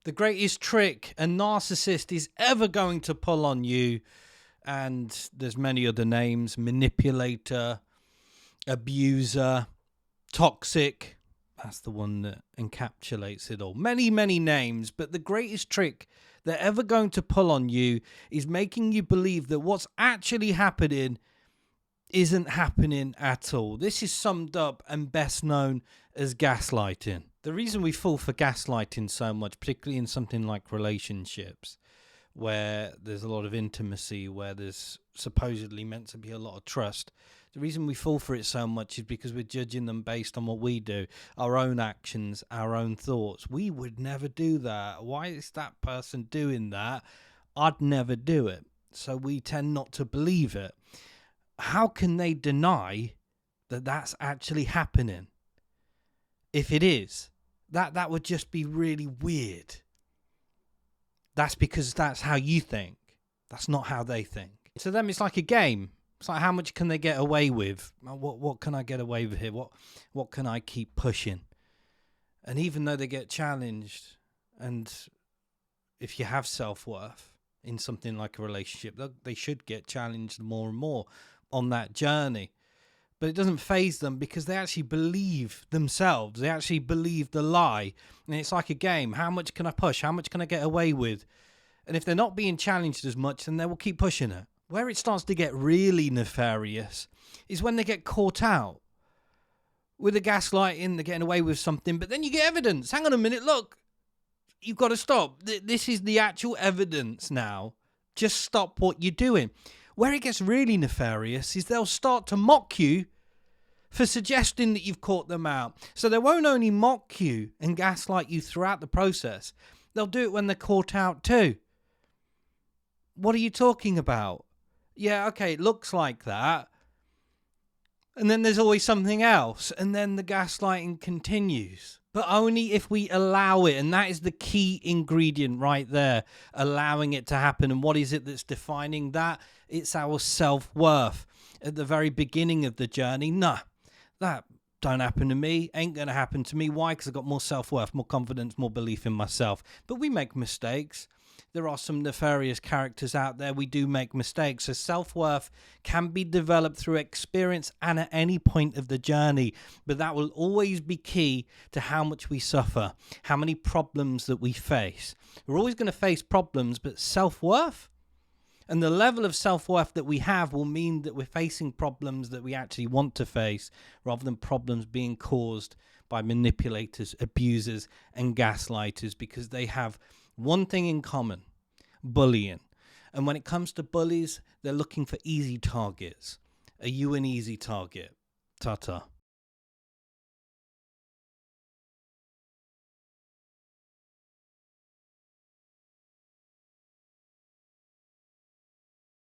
The greatest trick a narcissist is ever going to pull on you, and there's many other names: manipulator, abuser, toxic. That's the one that encapsulates it all. Many, many names, but the greatest trick they're ever going to pull on you is making you believe that what's actually happening isn't happening at all. This is summed up and best known as gaslighting. The reason we fall for gaslighting so much, particularly in something like relationships, where there's a lot of intimacy, where there's supposedly meant to be a lot of trust, the reason we fall for it so much is because we're judging them based on what we do, our own actions, our own thoughts. We would never do that. Why is that person doing that? I'd never do it. So we tend not to believe it. How can they deny that that's actually happening? If it is, that would just be really weird. That's because that's how you think. That's not how they think. To them, it's like a game. It's like, how much can they get away with? What can I get away with here? What can I keep pushing? And even though they get challenged, and if you have self-worth in something like a relationship, they should get challenged more and more on that journey. But it doesn't faze them because they actually believe themselves. They actually believe the lie. And it's like a game. How much can I push? How much can I get away with? And if they're not being challenged as much, then they will keep pushing it. Where it starts to get really nefarious is when they get caught out with the gaslighting, they're getting away with something, but then you get evidence. Hang on a minute, look, you've got to stop. This is the actual evidence now. Just stop what you're doing. Where it gets really nefarious is they'll start to mock you for suggesting that you've caught them out. So they won't only mock you and gaslight you throughout the process, they'll do it when they're caught out too. What are you talking about? Yeah, okay, it looks like that. And then there's always something else. And then the gaslighting continues. But only if we allow it. And that is the key ingredient right there. Allowing it to happen. And what is it that's defining that? It's our self-worth. At the very beginning of the journey, nah, that don't happen to me. Ain't going to happen to me. Why? Because I've got more self-worth, more confidence, more belief in myself. But we make mistakes. There are some nefarious characters out there. We do make mistakes. So self-worth can be developed through experience and at any point of the journey. But that will always be key to how much we suffer, how many problems that we face. We're always going to face problems, but self-worth and the level of self-worth that we have will mean that we're facing problems that we actually want to face rather than problems being caused by manipulators, abusers, and gaslighters, because they have one thing in common: bullying. And when it comes to bullies, they're looking for easy targets. Are you an easy target? Ta-ta.